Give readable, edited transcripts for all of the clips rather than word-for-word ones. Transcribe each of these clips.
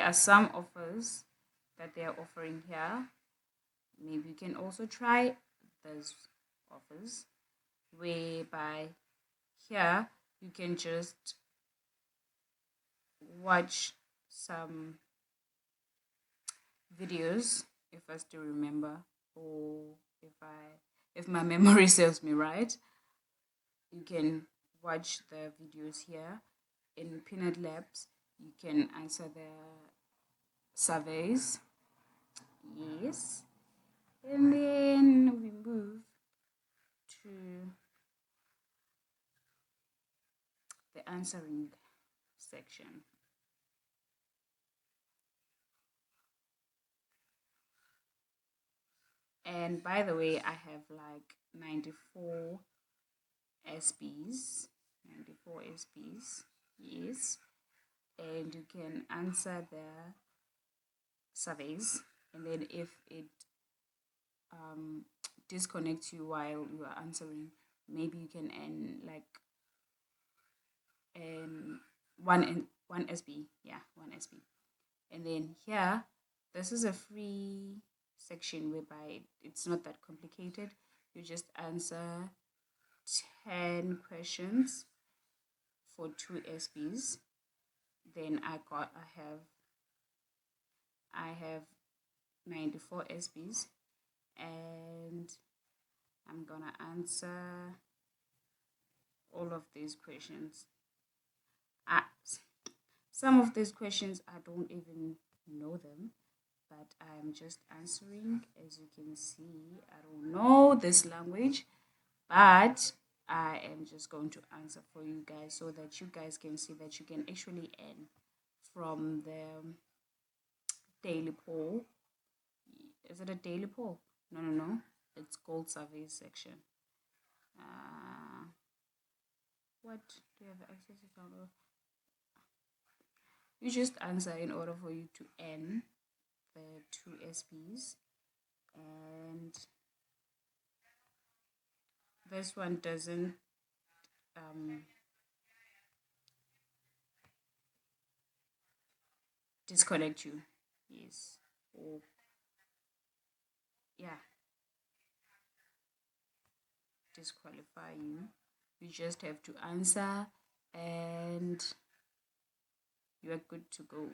are some offers that they are offering here. Maybe you can also try those offers, whereby here you can just watch some videos, if I still remember, or if my memory serves me right. You can watch the videos here in Peanut Labs. You can answer the surveys. Yes. And then we move to the answering section. And by the way, I have like 94 SPs. 94 SPs. Yes. And you can answer the surveys. And then if it disconnects you while you are answering, maybe you can end like one SB. Yeah, one SB. And then here, this is a free section whereby it's not that complicated. You just answer 10 questions for 2 SBs. Then I have 94 SBs, and I'm gonna answer all of these questions. Some of these questions I don't even know them, but I'm just answering. As you can see, I don't know this language, but I am just going to answer for you guys so that you guys can see that you can actually earn from the daily poll. Is it a daily poll? No. It's called survey section. What do you have access to? You just answer in order for you to earn the 2 SPs, and this one doesn't disconnect you. Yes. Or yeah, disqualify you. You just have to answer and you are good to go.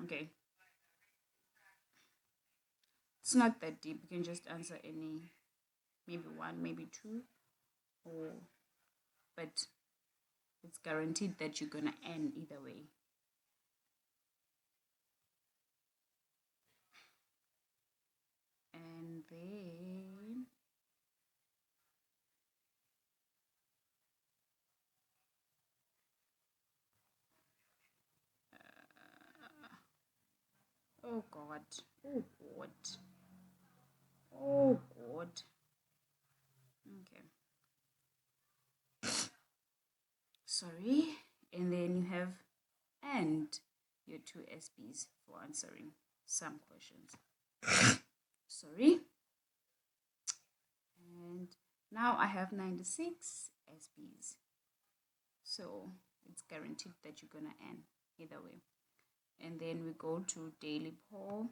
Okay. It's not that deep. You can just answer any, maybe one, maybe two, or but it's guaranteed that you're gonna earn either way. And then oh god, oh god, oh god. Okay, sorry. And then you have and your 2 SPs for answering some questions. Sorry. And now I have 96 SPs. So it's guaranteed that you're gonna earn either way. And then we go to daily poll.